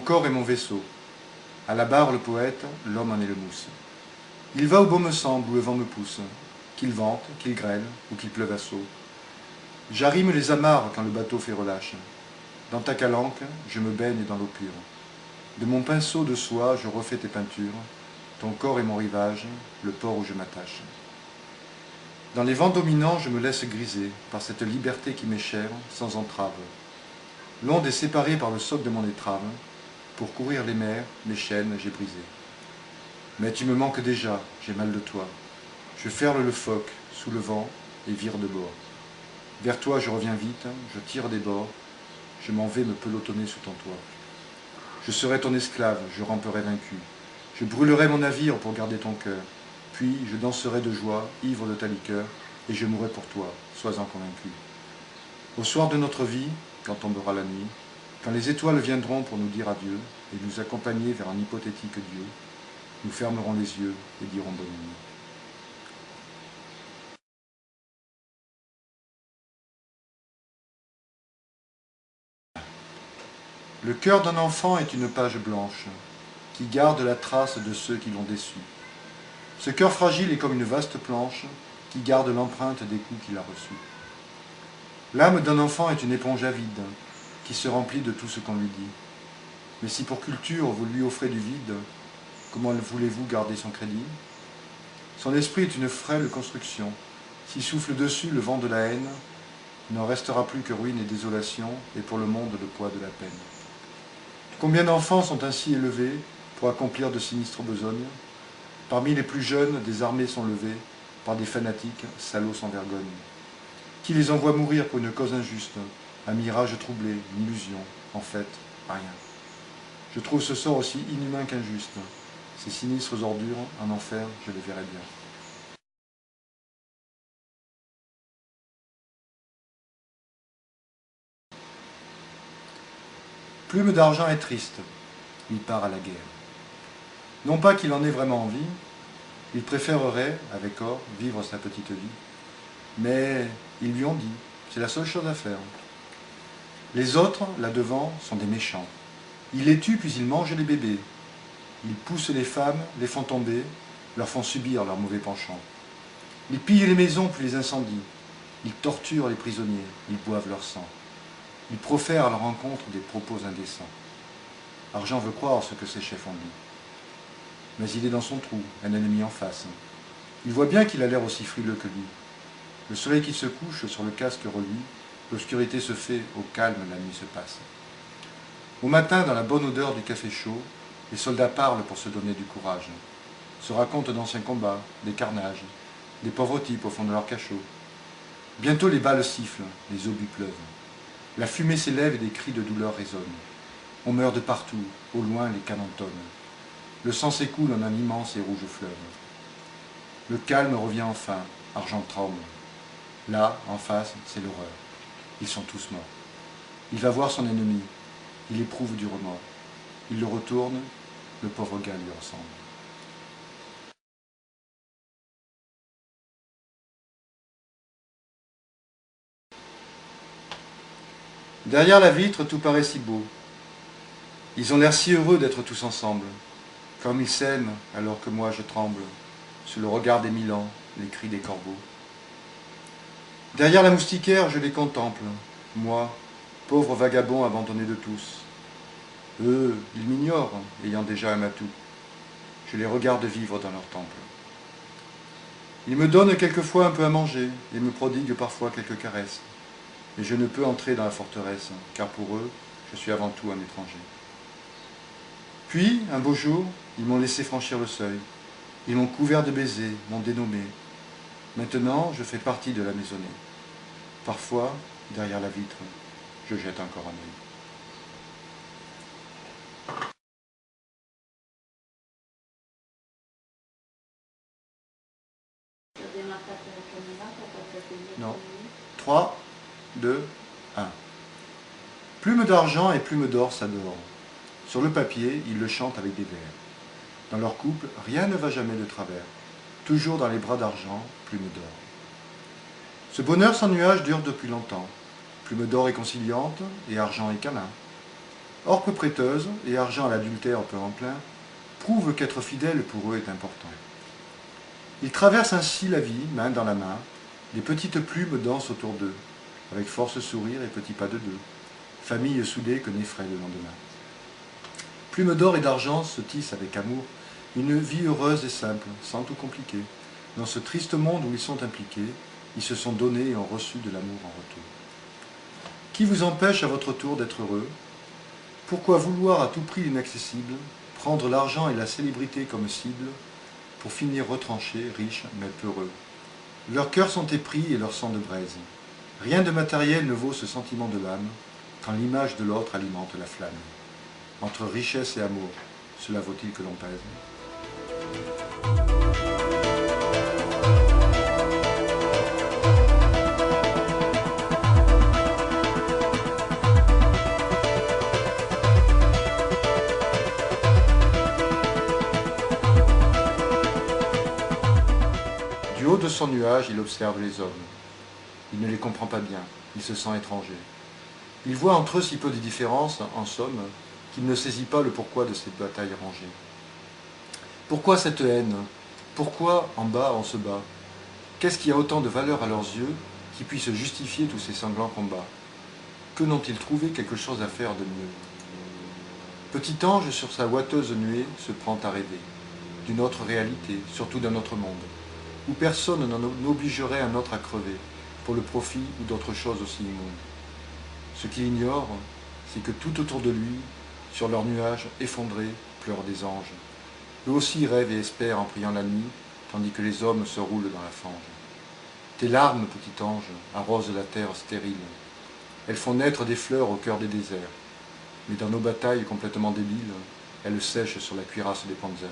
corps est mon vaisseau. À la barre le poète, l'homme en est le mousse. Il va où bon me semble, où le vent me pousse, qu'il vente, qu'il grêle, ou qu'il pleuve à seau. J'arrime les amarres quand le bateau fait relâche. Dans ta calanque, je me baigne dans l'eau pure. De mon pinceau de soie, je refais tes peintures. Ton corps est mon rivage, le port où je m'attache. Dans les vents dominants, je me laisse griser par cette liberté qui m'est chère, sans entrave. L'onde est séparée par le soc de mon étrave. Pour courir les mers, mes chaînes, j'ai brisé. Mais tu me manques déjà, j'ai mal de toi. Je ferle le phoque, sous le vent, et vire de bord. Vers toi je reviens vite, je tire des bords, je m'en vais me pelotonner sous ton toit. Je serai ton esclave, je ramperai vaincu. Je brûlerai mon navire pour garder ton cœur. Puis je danserai de joie, ivre de ta liqueur, et je mourrai pour toi, sois-en convaincu. Au soir de notre vie, quand tombera la nuit, quand les étoiles viendront pour nous dire adieu et nous accompagner vers un hypothétique Dieu, nous fermerons les yeux et dirons bonne nuit. Le cœur d'un enfant est une page blanche qui garde la trace de ceux qui l'ont déçu. Ce cœur fragile est comme une vaste planche qui garde l'empreinte des coups qu'il a reçus. L'âme d'un enfant est une éponge avide qui se remplit de tout ce qu'on lui dit. Mais si pour culture vous lui offrez du vide, comment voulez-vous garder son crédit? Son esprit est une frêle construction. S'il souffle dessus le vent de la haine, il n'en restera plus que ruine et désolation, et pour le monde le poids de la peine. Combien d'enfants sont ainsi élevés pour accomplir de sinistres besognes? Parmi les plus jeunes, des armées sont levées par des fanatiques salauds sans vergogne. Qui les envoie mourir pour une cause injuste? Un mirage troublé, une illusion, en fait, rien. Je trouve ce sort aussi inhumain qu'injuste. Ces sinistres ordures, en enfer, je les verrai bien. Plume d'argent est triste, il part à la guerre. Non pas qu'il en ait vraiment envie, il préférerait, avec or, vivre sa petite vie. Mais ils lui ont dit, c'est la seule chose à faire. Les autres, là devant, sont des méchants. Ils les tuent puis ils mangent les bébés. Ils poussent les femmes, les font tomber, leur font subir leur mauvais penchant. Ils pillent les maisons puis les incendient. Ils torturent les prisonniers, ils boivent leur sang. Ils profèrent à leur rencontre des propos indécents. Argent veut croire ce que ses chefs ont dit. Mais il est dans son trou, un ennemi en face. Il voit bien qu'il a l'air aussi frileux que lui. Le soleil qui se couche sur le casque reluit, l'obscurité se fait, au calme la nuit se passe. Au matin, dans la bonne odeur du café chaud, les soldats parlent pour se donner du courage, se racontent d'anciens combats, des carnages, des pauvres types au fond de leur cachot. Bientôt les balles sifflent, les obus pleuvent. La fumée s'élève et des cris de douleur résonnent. On meurt de partout, au loin les canons tonnent. Le sang s'écoule en un immense et rouge fleuve. Le calme revient enfin, Argent tremble. Là, en face, c'est l'horreur. Ils sont tous morts. Il va voir son ennemi. Il éprouve du remords. Il le retourne, le pauvre gars lui ressemble. Derrière la vitre, tout paraît si beau. Ils ont l'air si heureux d'être tous ensemble. Comme ils s'aiment, alors que moi je tremble, sous le regard des 1000 ans, les cris des corbeaux. Derrière la moustiquaire, je les contemple, moi, pauvre vagabond abandonné de tous. Eux, ils m'ignorent, ayant déjà un matou. Je les regarde vivre dans leur temple. Ils me donnent quelquefois un peu à manger et me prodiguent parfois quelques caresses. Mais je ne peux entrer dans la forteresse, car pour eux, je suis avant tout un étranger. Puis, un beau jour, ils m'ont laissé franchir le seuil. Ils m'ont couvert de baisers, m'ont dénommé. Maintenant, je fais partie de la maisonnée. Parfois, derrière la vitre, je jette encore un œil. Non. 3, 2, 1. Plume d'argent et plume d'or s'adorent. Sur le papier, ils le chantent avec des vers. Dans leur couple, rien ne va jamais de travers. Toujours dans les bras d'argent, plume d'or. Ce bonheur sans nuage dure depuis longtemps. Plume d'or est conciliante et argent est câlin. Or peu prêteuse et argent à l'adultère peu enclin, prouvent qu'être fidèle pour eux est important. Ils traversent ainsi la vie, main dans la main, les petites plumes dansent autour d'eux, avec force sourire et petits pas de deux, famille soudée que n'effraie le lendemain. Plumes d'or et d'argent se tissent avec amour une vie heureuse et simple, sans tout compliquer. Dans ce triste monde où ils sont impliqués, ils se sont donnés et ont reçu de l'amour en retour. Qui vous empêche à votre tour d'être heureux? Pourquoi vouloir à tout prix l'inaccessible, prendre l'argent et la célébrité comme cible, pour finir retranchés, riches mais peureux? Leurs cœurs sont épris et leur sang de braise. Rien de matériel ne vaut ce sentiment de l'âme, quand l'image de l'autre alimente la flamme. Entre richesse et amour, cela vaut-il que l'on pèse? Du haut de son nuage, il observe les hommes. Il ne les comprend pas bien, il se sent étranger. Il voit entre eux si peu de différence, en somme, qu'il ne saisit pas le pourquoi de cette bataille rangée. Pourquoi cette haine? Pourquoi, en bas, on se bat? Qu'est-ce qui a autant de valeur à leurs yeux qui puisse justifier tous ces sanglants combats? Que n'ont-ils trouvé quelque chose à faire de mieux? Petit ange sur sa ouateuse nuée se prend à rêver d'une autre réalité, surtout d'un autre monde, où personne n'en obligerait un autre à crever, pour le profit ou d'autres choses aussi immondes. Ce qu'il ignore, c'est que tout autour de lui, sur leurs nuages effondrés, pleurent des anges. Eux aussi rêvent et espèrent en priant la nuit, tandis que les hommes se roulent dans la fange. Tes larmes, petit ange, arrosent la terre stérile. Elles font naître des fleurs au cœur des déserts. Mais dans nos batailles complètement débiles, elles sèchent sur la cuirasse des panzers.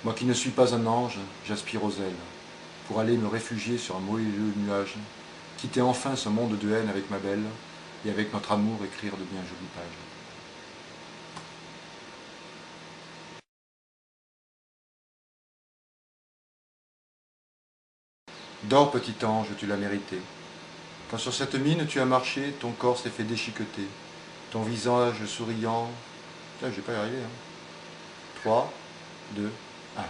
Moi qui ne suis pas un ange, j'aspire aux ailes, pour aller me réfugier sur un moelleux nuage, quitter enfin ce monde de haine avec ma belle, et avec notre amour écrire de bien jolies pages. Dors, petit ange, tu l'as mérité. Quand sur cette mine tu as marché, ton corps s'est fait déchiqueter. Ton visage souriant... Putain, je vais pas y arriver, hein. 3, 2, 1.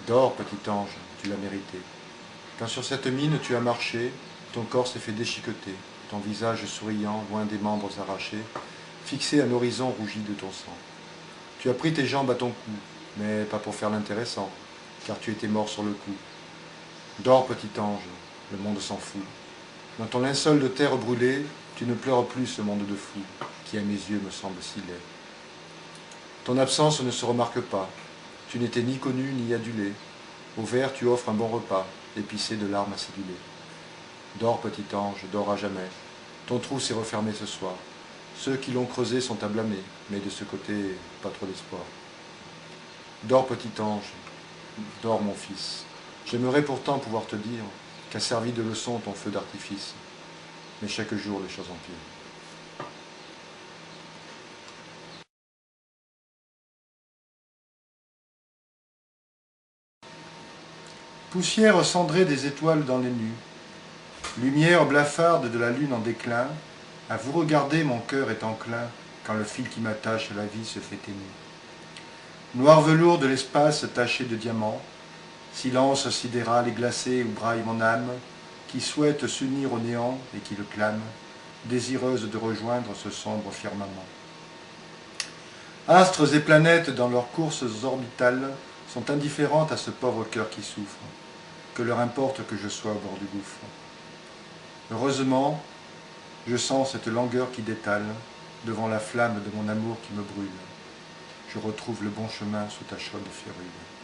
Dors, petit ange, tu l'as mérité. Quand sur cette mine tu as marché, ton corps s'est fait déchiqueter. Ton visage souriant, loin des membres arrachés, fixé un horizon rougi de ton sang. Tu as pris tes jambes à ton cou, mais pas pour faire l'intéressant, car tu étais mort sur le coup. Dors, petit ange, le monde s'en fout. Dans ton linceul de terre brûlée, tu ne pleures plus ce monde de fous, qui à mes yeux me semble si laid. Ton absence ne se remarque pas, tu n'étais ni connu ni adulé. Au ver tu offres un bon repas, épicé de larmes acidulées. Dors, petit ange, dors à jamais. Ton trou s'est refermé ce soir. Ceux qui l'ont creusé sont à blâmer, mais de ce côté, pas trop d'espoir. Dors, petit ange, dors, mon fils. J'aimerais pourtant pouvoir te dire qu'a servi de leçon ton feu d'artifice. Mais chaque jour, les choses empirent. Poussière cendrée des étoiles dans les nues, lumière blafarde de la lune en déclin, à vous regarder mon cœur est enclin, quand le fil qui m'attache à la vie se fait ténu. Noir velours de l'espace taché de diamants, silence sidéral et glacé où braille mon âme, qui souhaite s'unir au néant et qui le clame, désireuse de rejoindre ce sombre firmament. Astres et planètes dans leurs courses orbitales sont indifférentes à ce pauvre cœur qui souffre, que leur importe que je sois au bord du gouffre. Heureusement, je sens cette langueur qui détale devant la flamme de mon amour qui me brûle. Je retrouve le bon chemin sous ta chaude férule.